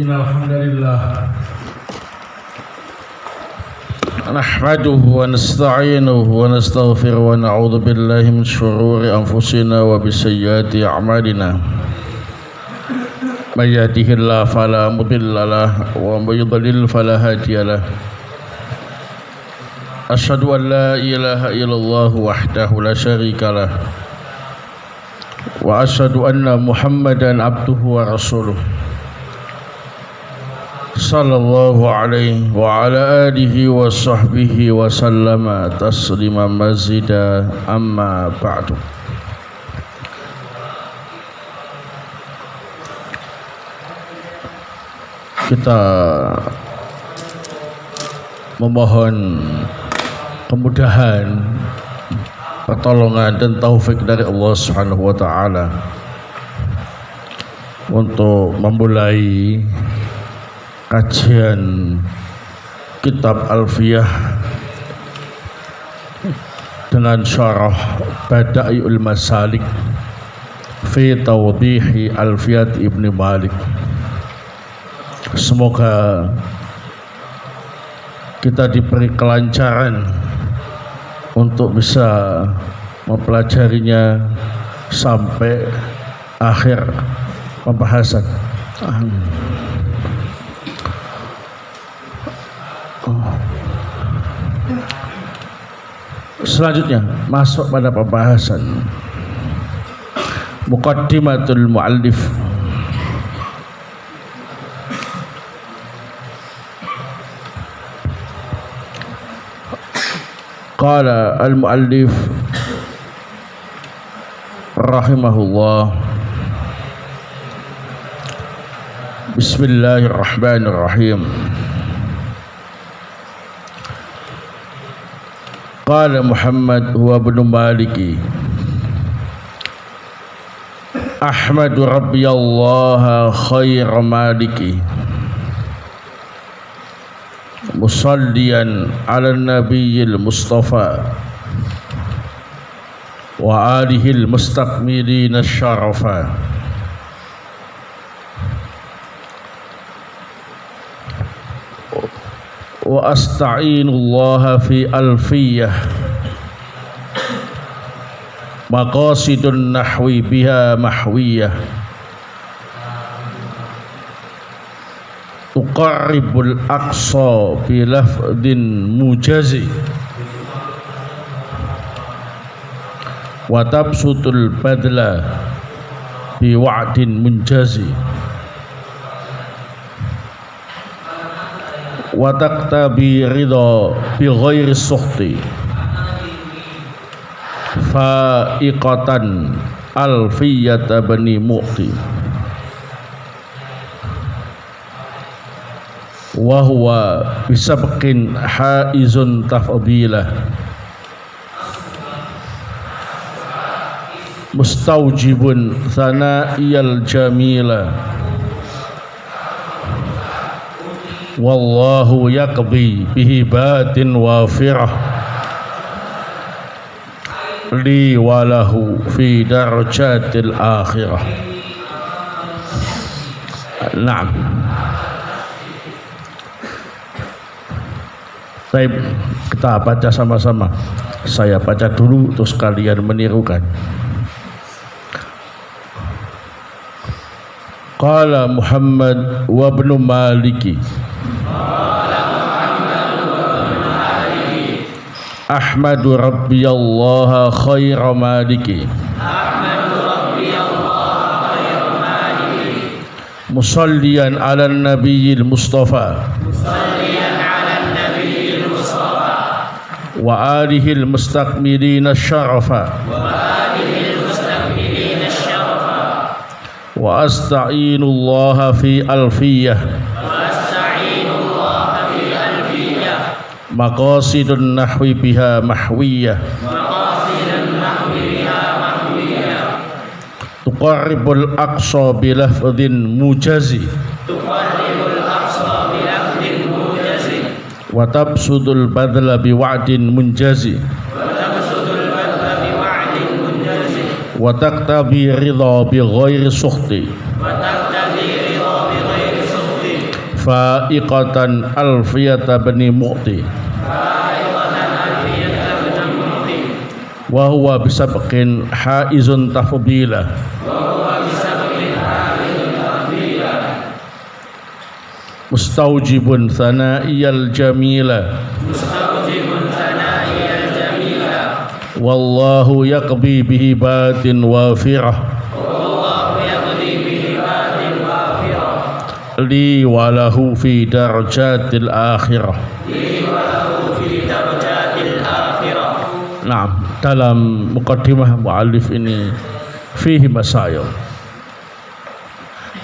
إن الحمد لله نحمده ونستعينه ونستغفره ونعوذ بالله من شرور أنفسنا وبسيئات أعمالنا من يهده الله فلا مضل له ومن يضلل فلا هادي له أشهد أن لا إله إلا الله وحده لا شريك له وأشهد أن محمدا عبده ورسوله صلى الله عليه وعلى آله وصحبه وسلم تسليما مزيدا أما بعد. Kita memohon kemudahan, pertolongan dan taufik dari Allah Subhanahu wa taala untuk memulai kajian kitab Alfiyah dengan syarah Bada'iul Masalik fi Tawdihi Alfiyat Ibn Malik. Semoga kita diberi kelancaran untuk bisa mempelajarinya sampai akhir pembahasan. Selanjutnya masuk pada pembahasan Muqaddimatul Muallif. Qala al-muallif rahimahullah, Bismillahirrahmanirrahim. Qala Muhammad huwa ibn Maliki Ahmadu Rabbiyallah khair maliki musalliyan ala nabiyil mustafa wa alihil mustakmilin syarafa. Wa asta'inullaha fi alfiyah maqasidun nahwi biha mahwiyah tuqarribul aqsa bi lafdin mujazi wa tabsutul badla bi wa'din munjazi wa taqtabi ridha bi ghairi sukhti fa'iqatan alfiyata bani mu'ti wa huwa bisabqin haizun tafdilah mustawjibun thana'iyal jamila wallahu yaqdi bihi batin wafirah li walahu fi darajatil akhirah. Naam. Baik, kita baca sama-sama. Saya baca dulu terus kalian menirukan. Qala Muhammad wa ibn Maliki Ahmadu Rabbiyallah khair maliki musalliyan ala nabiyil mustafa wa alihil mustakmilin syarafa wa asta'inullaha fi alfiyah maqasidun nahwi biha mahwiyah tuqarribul aqsa bi lafdhin mujazi wa tabsudul badla bi wa'din munjazi wa taqtabi ridha bi ghairi sukhti Fa'iqatan Alfiyata bani Mu'ti wa huwa bisabqin haizun tafdila mustaujibun thana'iyal jamila wallahu yaqbi bihi batin wafirah li walahu fi darajatil akhirah. Nah, dalam muqaddimah muallif ini fihi masail.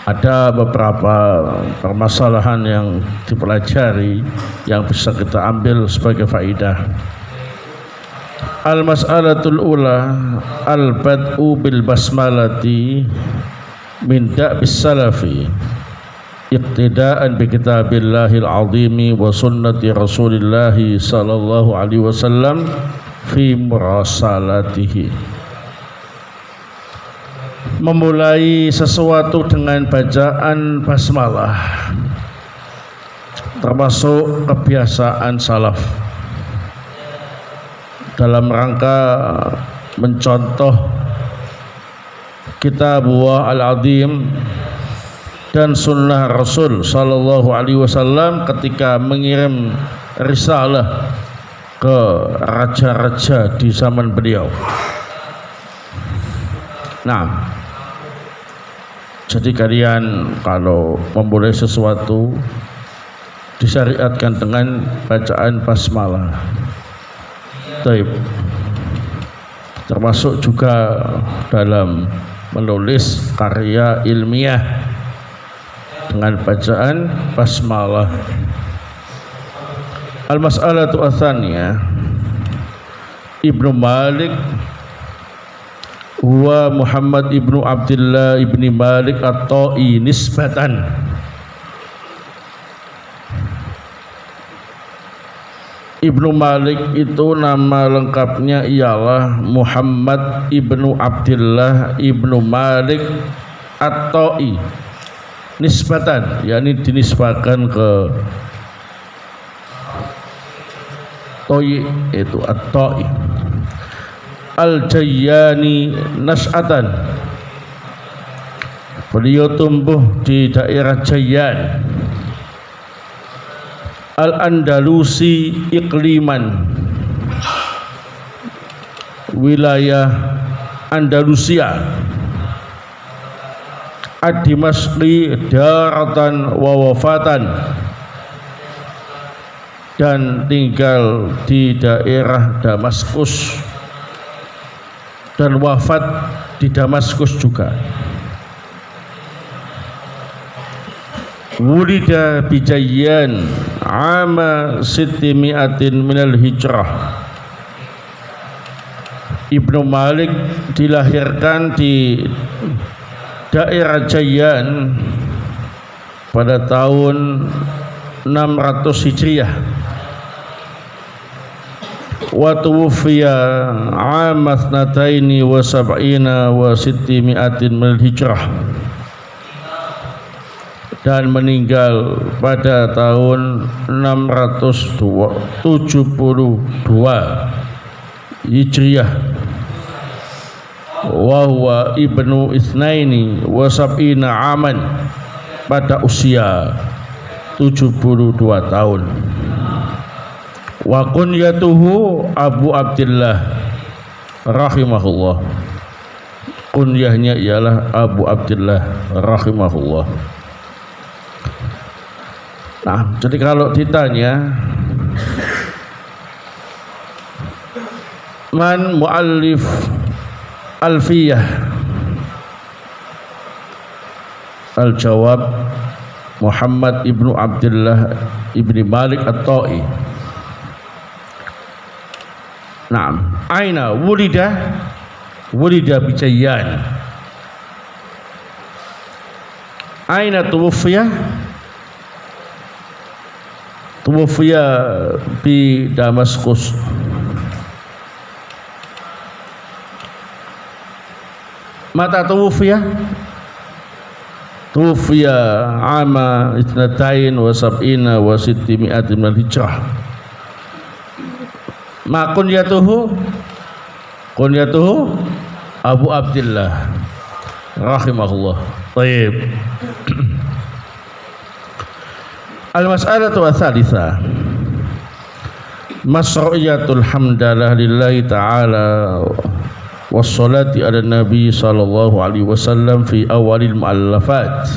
Ada beberapa permasalahan yang dipelajari yang bisa kita ambil sebagai faidah. Al-mas'alatul ula al-bad'u bil basmalati min da'bis salafi iqtida'an bi kitabillahil azimi wa sunnati rasulillahi sallallahu alaihi wasallam fi murasalatihi. Memulai sesuatu dengan bacaan basmalah termasuk kebiasaan salaf dalam rangka mencontoh kitabullah al-azim dan sunnah Rasul sallallahu alaihi wasallam ketika mengirim risalah ke raja-raja di zaman beliau. Nah, jadi kalian kalau memulai sesuatu disyariatkan dengan bacaan basmalah. Taib. Termasuk juga dalam menulis karya ilmiah dengan bacaan basmalah. Al-mas'alatu ats-tsaniyah Ibnu Malik huwa Muhammad ibnu Abdullah ibni Malik at-Ta'i nisbatan. Ibnu Malik itu nama lengkapnya ialah Muhammad ibnu Abdullah ibnu Malik at-Ta'i nisbatan, yakni dinisbahkan ke Ta'i itu at-Ta'i. Al-Jayyani nas'atan, beliau tumbuh di daerah Jayyan. Al-Andalusi ikliman, wilayah Andalusia. Ad-Dimashqi daratan wa wafatan, dan tinggal di daerah Damaskus dan wafat di Damaskus juga. Wulida bijayyan ama 600 minal hijrah. Ibnu Malik dilahirkan di daerah Jayyan pada tahun 600 Hijriah. Wa tuwfiya 'ama 72 wa 600 minal hijrah, dan meninggal pada tahun 672 Hijriah. Wa huwa ibnu itsnaini wa sab'ina aman, pada usia 72 tahun. Wa kunyatuhu Abu Abdullah rahimahullah. Kunyahnya ialah Abu Abdullah rahimahullah. Nah, jadi kalau ditanya man muallif alfiyah, al-jawab Muhammad ibnu Abdullah ibni Malik at-Ta'i. Naam, aina wulida? Wulida bi Jayyan. Aina tuwfiya? Tuwfiya bi Damaskus. Mata tuwfiya? tufiya ama itnatain wa sab'ina wa sittimi'atin minal hijrah. Ma kunyatuhu Abu Abdillah rahimahullah. Baik. Al-mas'alatu ats-tsalitsah masru'iyatul hamdalah lillahi ta'ala wassalati ala nabi sallallahu alaihi wasallam fi awalil mu'allafat.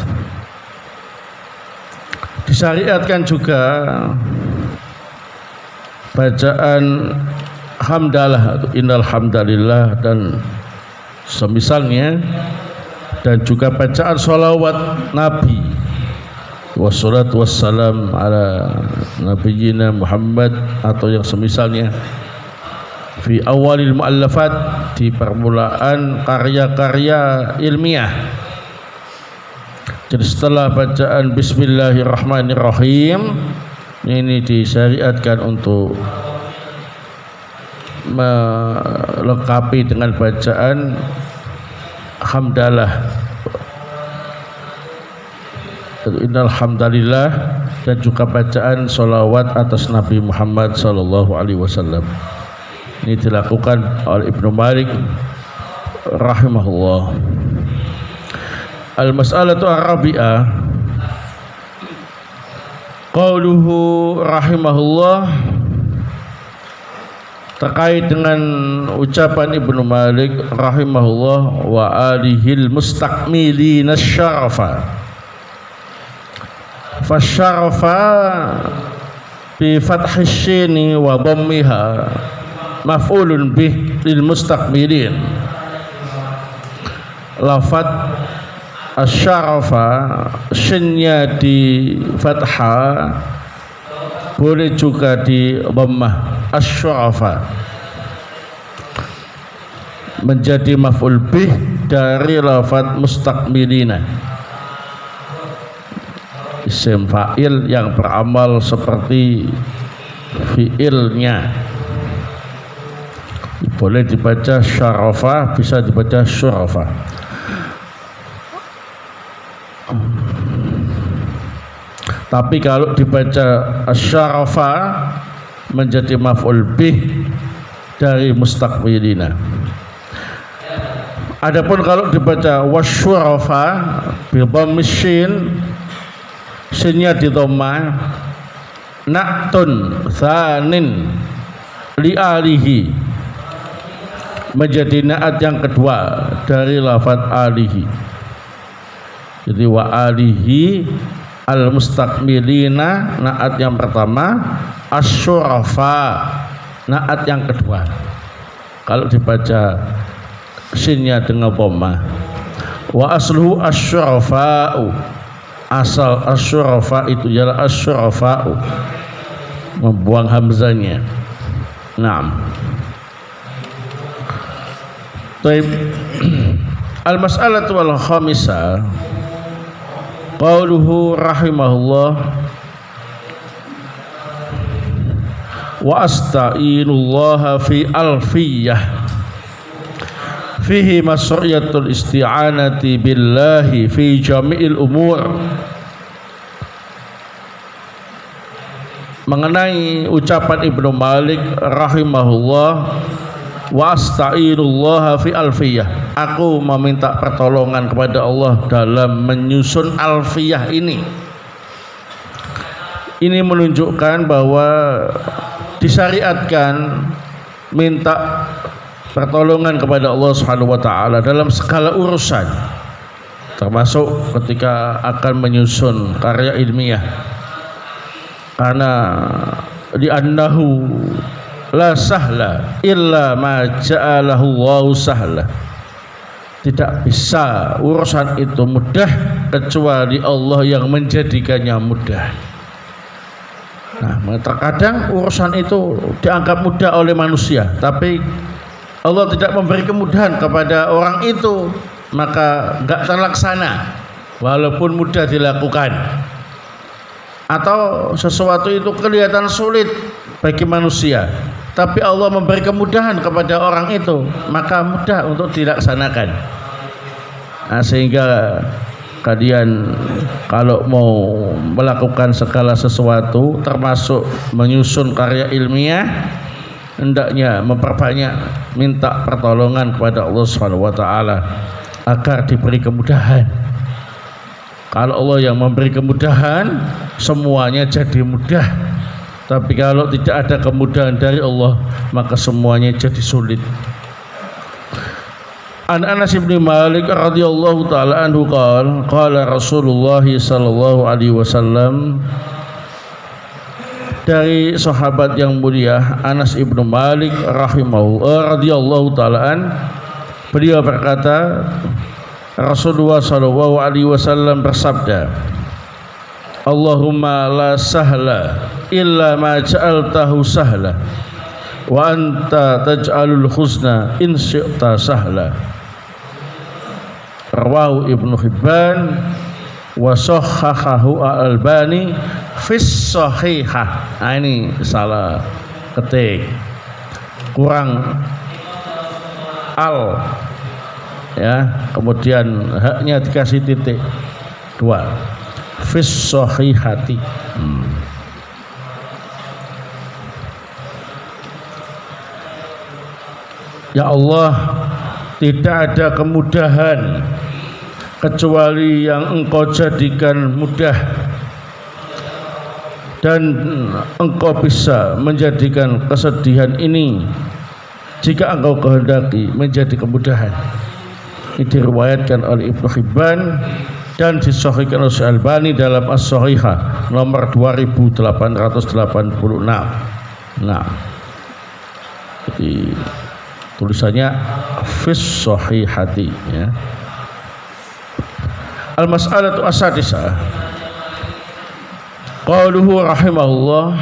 Disyariatkan juga bacaan hamdalah atau innal hamdalillah dan semisalnya, dan juga bacaan sholawat Nabi wassalatu wassalam ala nabiyyina Muhammad atau yang semisalnya fi awalil mu'allafat, di permulaan karya-karya ilmiah. Jadi setelah bacaan bismillahirrahmanirrahim ini disyariatkan untuk melengkapi dengan bacaan hamdalah innal hamdalillah, dan juga bacaan sholawat atas Nabi Muhammad sallallahu alaihi wasallam. Ini dilakukan oleh Ibnu Malik rahimahullah. Al-mas'alatu ar-rabi'ah qauluhu rahimahullah, terkait dengan ucapan Ibnu Malik rahimahullah wa alihil mustakmilina syarafa. Fasyarafa bi fathis syini wa dhammiha maf'ulun bih lil mustakmilin. Lafaz asyarafa shinnya di fathah, boleh juga di dhammah asyarafa, menjadi maf'ul bih dari lafaz mustakmilina, isim fa'il yang beramal seperti fi'ilnya. Boleh dibaca syarafa, bisa dibaca syurafa. Tapi kalau dibaca asyarafa menjadi maf'ul bih dari mustakmilina. Adapun kalau dibaca wasyurafa bi dhammis shin, sinnya di dhammah, na'tun tsanin li alihi, menjadi na'at yang kedua dari lafaz alihi. Jadi wa alihi al mustakmilina na'at yang pertama, asyurafa na'at yang kedua. Kalau dibaca sinnya dengan dhammah. Wa asluhu asyurafa'u, asal asyurafa itu ialah asyurafa'u, membuang hamzanya. Naam. Baik. Al-mas'alatu wal khamisah qauluhu rahimahullah wa asta'inullaha fi alfiyah fihi masru'iyatul isti'anati billahi fi jami'il umur. Mengenai ucapan Ibnu Malik rahimahullah, wa asta'inullaha fi alfiyah, aku meminta pertolongan kepada Allah dalam menyusun alfiyah ini. Ini menunjukkan bahwa disyariatkan minta pertolongan kepada Allah Subhanahu wa taala dalam segala urusan, termasuk ketika akan menyusun karya ilmiah. Karena li'annahu la sahla illa ma ja'alahu Allahu sahla. Tidak bisa urusan itu mudah kecuali Allah yang menjadikannya mudah. Nah, terkadang urusan itu dianggap mudah oleh manusia, tapi Allah tidak memberi kemudahan kepada orang itu, maka enggak terlaksana walaupun mudah dilakukan. Atau sesuatu itu kelihatan sulit bagi manusia, tapi Allah memberi kemudahan kepada orang itu, maka mudah untuk dilaksanakan. Nah, sehingga kalian kalau mau melakukan segala sesuatu termasuk menyusun karya ilmiah, hendaknya memperbanyak minta pertolongan kepada Allah Subhanahu wa taala agar diberi kemudahan. Kalau Allah yang memberi kemudahan, semuanya jadi mudah. Tapi kalau tidak ada kemudahan dari Allah, maka semuanya jadi sulit. An Anas bin Malik radhiyallahu taala anhu qala Rasulullah sallallahu alaihi wasallam, dari sahabat yang mulia Anas ibnu Malik rahimahullah radhiyallahu taala an, beliau berkata, Rasulullah sallallahu alaihi wasallam bersabda, Allahumma la sahla illa ma ja'altahu sahla wa anta taj'alul husna in syi'ta sahla. Rawahu Ibnu Hibban wa sahhahahu Al-Albani fis sahihah. Nah, ini salah ketik, kurang al ya, kemudian haknya dikasih titik 2, fis sahihati. Ya Allah, tidak ada kemudahan kecuali yang Engkau jadikan mudah, dan Engkau bisa menjadikan kesedihan ini jika Engkau kehendaki menjadi kemudahan. Ini diriwayatkan oleh Ibnu Hibban dan disahihkan oleh Al-Albani dalam As-Sahihah nomor 2886. Nah, jadi tulisannya fis sahihati ya. Al-mas'alatu as-sadisah, qauluhu rahimahullah,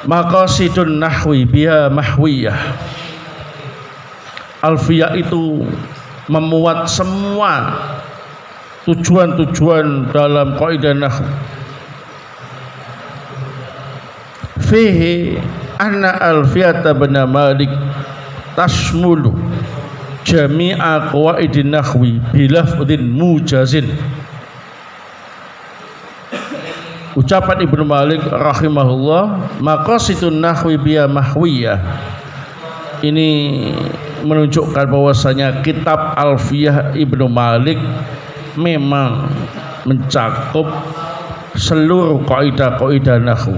maqasidun nahwi biha mahwiyah. Alfiyah itu memuat semua tujuan-tujuan dalam kaidah nahwu. Fihi anna alfiyata bin Malik tashmulu jami'a qawaidin nahwi bilafdhin mujazin. Ucapan Ibnu Malik rahimahullah, maqasidun nahwi biya mahwiyah, ini menunjukkan bahwasanya kitab Alfiyah Ibnu Malik memang mencakup seluruh kaidah-kaidah nahwu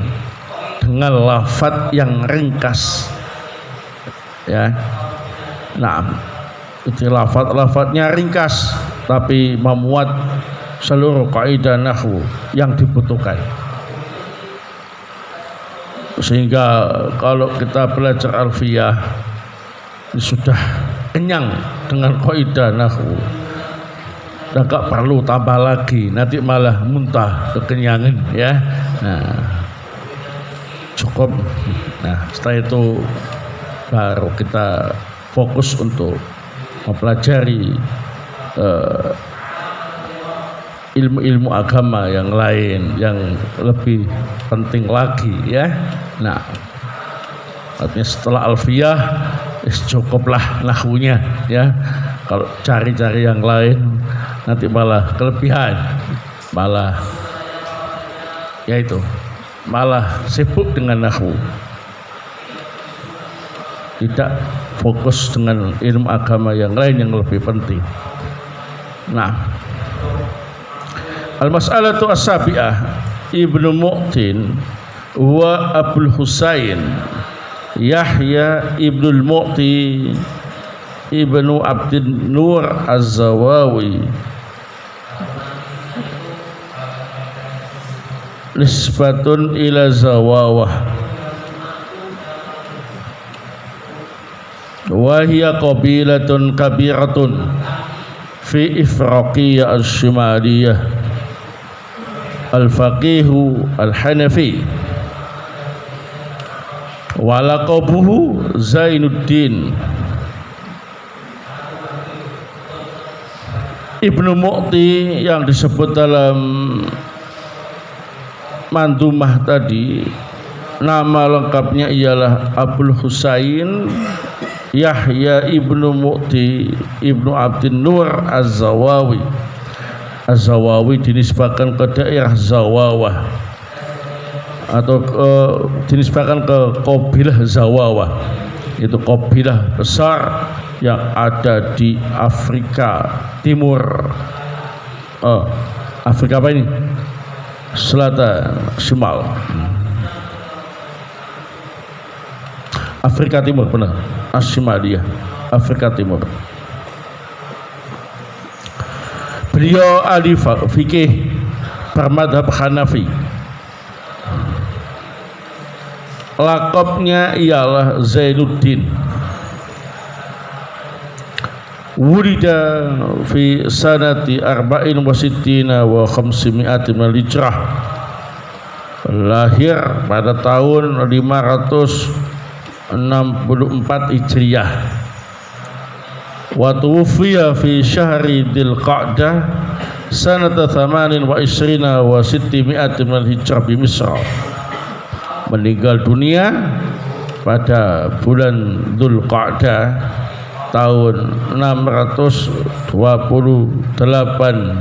dengan lafaz yang ringkas ya. Nah, itu lafaz-lafaznya ringkas tapi memuat seluruh kaidah nahwu yang dibutuhkan, sehingga kalau kita belajar Alfiyah ini sudah kenyang dengan kaidah nahwu, dan gak perlu tambah lagi, nanti malah muntah kekenyangan ya. Nah, cukup. Nah, setelah itu baru kita fokus untuk mempelajari ilmu-ilmu agama yang lain yang lebih penting lagi ya. Nah, artinya setelah Alfiyah cukuplah nahwunya ya. Kalau cari-cari yang lain nanti malah kelebihan, malah yaitu malah sibuk dengan nahwu, tidak fokus dengan ilmu agama yang lain yang lebih penting. Nah, al-mas'alatu as-sabi'ah, Ibnu Mu'tin wa Abul Husain Yahya Ibnul Mu'ti Ibnu Abdin Nur Az-Zawawi nisbatun ila Zawawah wa hiya qabilatun kabiratun fi Ifraqiyah al-Shimaliyah al-Faqihu al-Hanafi wa laqabuhu Zainuddin. Ibnu Mu'ti yang disebut dalam Mandumah tadi, nama lengkapnya ialah Abul Husain Yahya ibnu Mu'ti ibnu Abdin Nur Az-Zawawi. Az-Zawawi dinisbahkan ke daerah Zawawah atau dinisbahkan ke kabilah Zawawah. Itu kabilah besar yang ada di Afrika Timur. Afrika apa ini? Selatan, Shimal. Afrika Timur, benar. Ashimaliyah, Afrika Timur. Beliau ahli fikih bermadhab Hanafi. Lakabnya ialah Zainuddin. Wulida fi sanati arba'in wa sittina wa khamsimi'atin minal hijrah. Lahir pada tahun 564 Hijriah. Wa tuwfiya fi syahri Dzul Qa'dah sanata 28 wa 600 minal hijrah bi Misr. Meninggal dunia pada bulan Dzul Qa'dah tahun 628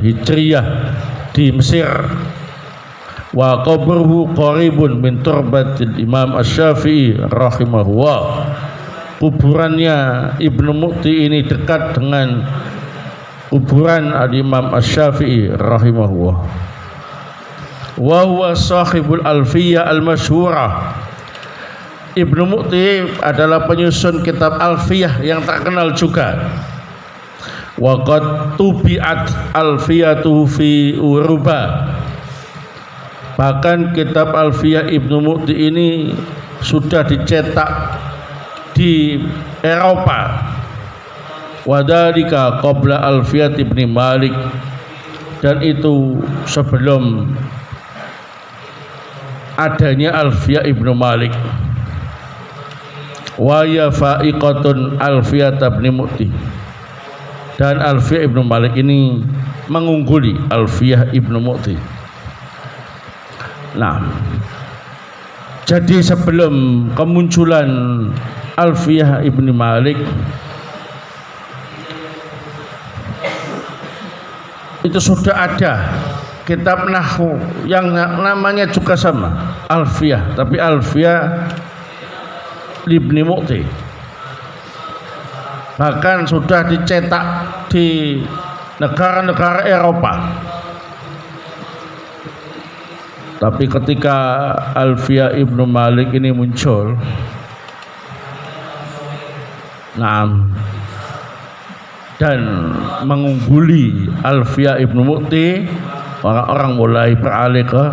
Hijriah di Mesir. Wa qabruhu qaribun min turbatil Imam Asy-Syafi'i rahimahullah. Kuburannya Ibnu Mu'ti ini dekat dengan kuburan Imam Asy-Syafi'i rahimahullah. Wa huwa sahibul Alfiyah al-masyhurah. Ibnu Mu'ti adalah penyusun kitab Alfiyah yang terkenal juga. Wa qad tubi'at Alfiyatu fi Uruba. Bahkan kitab Alfiyah Ibnu Mu'ti ini sudah dicetak di Eropa. Wa dzalika qabla Alfiyat Ibnu Malik, dan itu sebelum adanya Alfiyah Ibnu Malik. Wa ya fa'iqatun Alfiyat Ibnu Mu'ti, dan Alfiyah Ibnu Malik ini mengungguli Alfiyah Ibnu Mu'ti. Nah, jadi sebelum kemunculan Alfiyah Ibnu Malik itu sudah ada kitab nahwu yang namanya juga sama, Alfiyah, tapi Alfiyah Ibnu Mu'ti. Bahkan sudah dicetak di negara-negara Eropa. Tapi ketika Alfiyah Ibnu Malik ini muncul, dan mengungguli Alfiyah Ibnu Mu'ti, orang-orang mulai beralih ke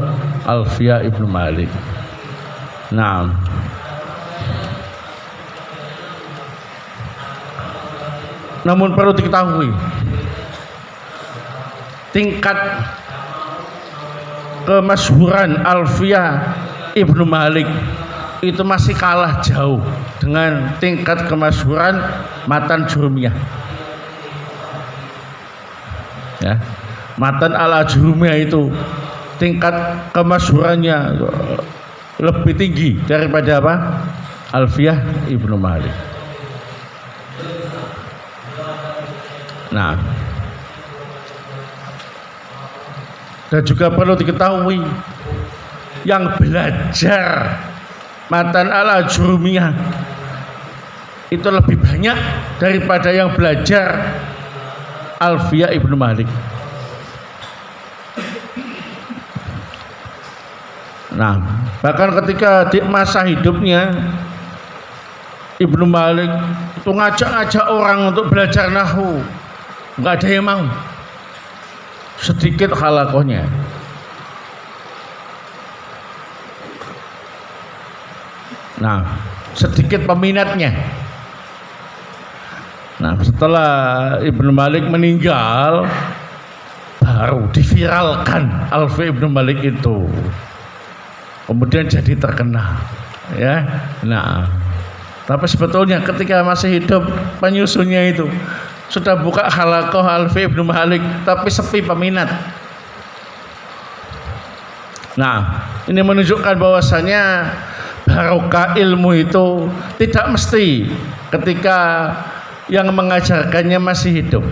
Alfiyah Ibnu Malik. Namun perlu diketahui, tingkat kemasyhuran Alfiyah Ibnu Malik itu masih kalah jauh dengan tingkat kemasyhuran Matan Jurumiyah. Ya, Matan al-Jurumiyah itu tingkat kemasyhurannya lebih tinggi daripada apa? Alfiyah Ibnu Malik. Dan juga perlu diketahui, yang belajar Matan al-Jurumiyah itu lebih banyak daripada yang belajar Alfiyah Ibnu Malik. Bahkan ketika di masa hidupnya Ibnu Malik itu ngajak-ngajak orang untuk belajar nahwu, nggak ada yang mau. Sedikit halakohnya. Sedikit peminatnya. Setelah Ibnu Malik meninggal, baru diviralkan Alfiyah Ibnu Malik itu. Kemudian jadi terkenal, ya. Tapi sebetulnya ketika masih hidup penyusunnya itu sudah buka halakoh Alfiyah Ibnu Malik, tapi sepi peminat. Ini menunjukkan bahwasanya barokah ilmu itu tidak mesti ketika yang mengajarkannya masih hidup.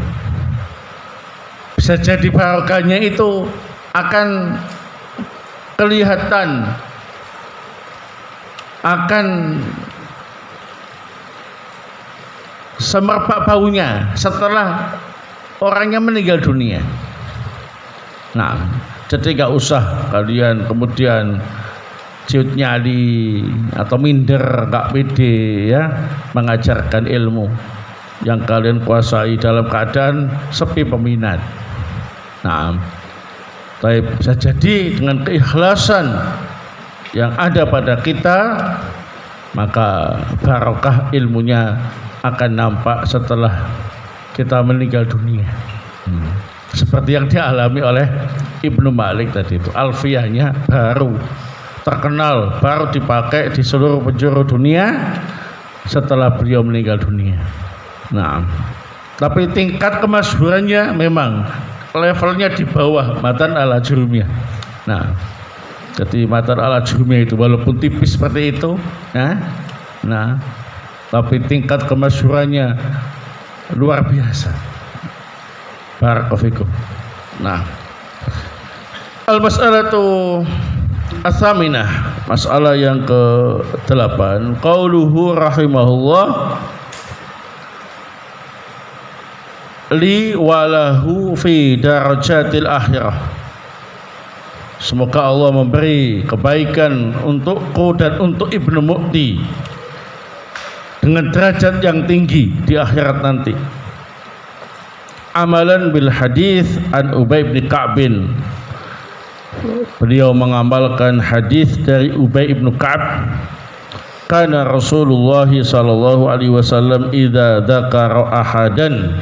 Bisa jadi barokahnya itu akan kelihatan, akan semerbak baunya setelah orangnya meninggal dunia. Nah, jadi gak usah kalian kemudian ciut nyali atau minder, gak pede ya mengajarkan ilmu yang kalian kuasai dalam keadaan sepi peminat. Nah, tapi bisa jadi dengan keikhlasan yang ada pada kita, maka barokah ilmunya akan nampak setelah kita meninggal dunia. Seperti yang dialami oleh Ibnu Malik tadi itu, alfiyahnya baru terkenal, baru dipakai di seluruh penjuru dunia setelah beliau meninggal dunia. Nah, tapi tingkat kemasyhurannya memang levelnya di bawah Matan al-Ajurumiyah. Nah, jadi Matan al-Ajurumiyah itu walaupun tipis seperti itu, nah, tapi tingkat kemasyhurannya luar biasa. Barakallahu. Nah, al-mas'alatu as-saminah, masalah yang ke-8, qauluhu rahimahullah li walahu fi darajatil akhirah. Semoga Allah memberi kebaikan untukku dan untuk Ibnu Mu'ti dengan derajat yang tinggi di akhirat nanti. Amalan bil hadis an Ubay bin Ka'bin. Beliau mengamalkan hadis dari Ubay bin Ka'ab. Kana Rasulullah sallallahu alaihi wasallam idza dzakara ahadan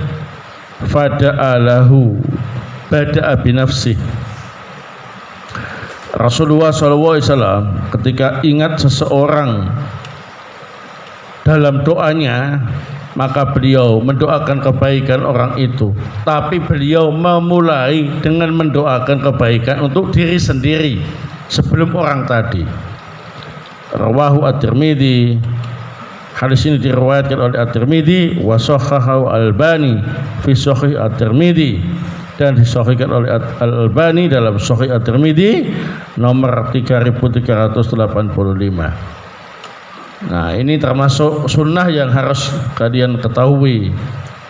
fada'a lahu bada'a bi nafsihi. Rasulullah sallallahu alaihi wasallam ketika ingat seseorang dalam doanya, maka beliau mendoakan kebaikan orang itu, tapi beliau memulai dengan mendoakan kebaikan untuk diri sendiri sebelum orang tadi. Rawahu at-Tirmidzi. Hadis ini diriwayatkan oleh at-Tirmidzi wa shahahahu al-Albani fi Shahih at-Tirmidzi, dan disahihkan oleh Al-Albani dalam Shahih at-Tirmidzi nomor 3385. Nah, ini termasuk sunnah yang harus kalian ketahui.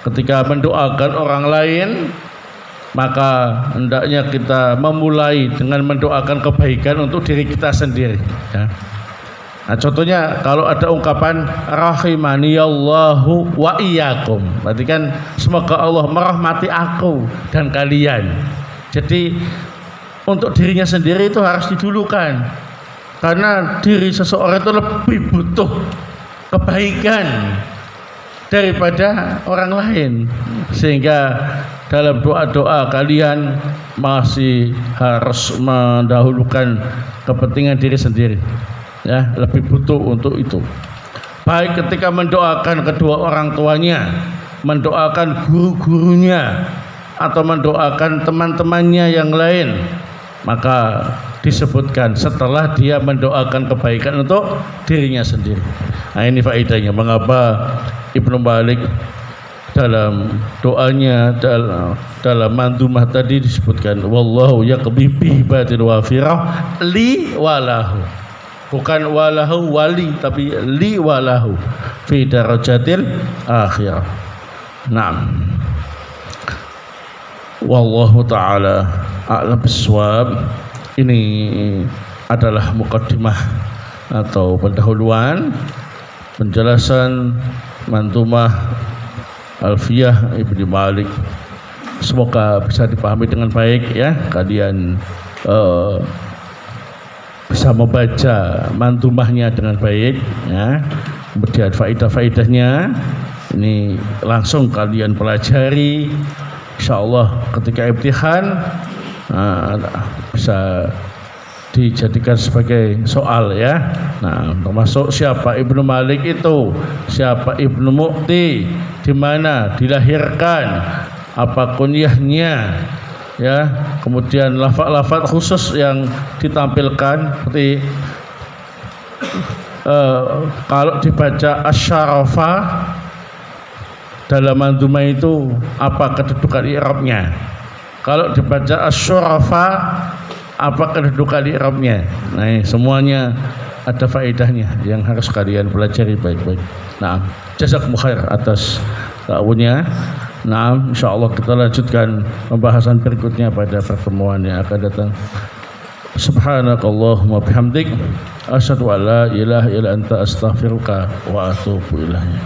Ketika mendoakan orang lain, maka hendaknya kita memulai dengan mendoakan kebaikan untuk diri kita sendiri ya. Nah, contohnya kalau ada ungkapan rahimaniyallahu wa iyyakum, berarti kan semoga Allah merahmati aku dan kalian. Jadi untuk dirinya sendiri itu harus didulukan, karena diri seseorang itu lebih butuh kebaikan daripada orang lain, sehingga dalam doa-doa kalian masih harus mendahulukan kepentingan diri sendiri ya, lebih butuh untuk itu. Baik ketika mendoakan kedua orang tuanya, mendoakan guru-gurunya, atau mendoakan teman-temannya yang lain, maka disebutkan setelah dia mendoakan kebaikan untuk dirinya sendiri. Nah, ini faedahnya mengapa Ibnu Malik dalam doanya dalam mandumah tadi disebutkan wallahu yaqbi bi batil wafirah li walahu, bukan walahu wali, tapi li walahu fi darajatil akhirah. Naam. Wallahu taala a'lam bissawab. Ini adalah muqaddimah atau pendahuluan penjelasan mantumah Alfiyah Ibnu Malik. Semoga bisa dipahami dengan baik ya, kalian bisa membaca mantumahnya dengan baik ya. Kemudian faedah-faedahnya ini langsung kalian pelajari, insyaallah ketika imtihan bisa dijadikan sebagai soal ya. Nah, termasuk siapa Ibnu Malik itu, siapa Ibnu Mu'ti, di mana dilahirkan, apa kunyahnya ya, kemudian lafaz-lafaz khusus yang ditampilkan seperti kalau dibaca asy-syarafah dalam manduma itu apa kedudukan i'rabnya. Kalau dibaca asy-syurafa apa kedudukan i'rabnya. Nah, semuanya ada faedahnya yang harus kalian pelajari baik-baik. Nah, jazakumullah khair atas ta'awunnya. Nah, insyaallah kita lanjutkan pembahasan berikutnya pada pertemuan yang akan datang. Subhanakallahumma bihamdik asyhadu an la ilaha illa anta astaghfiruka wa atubu ilaik.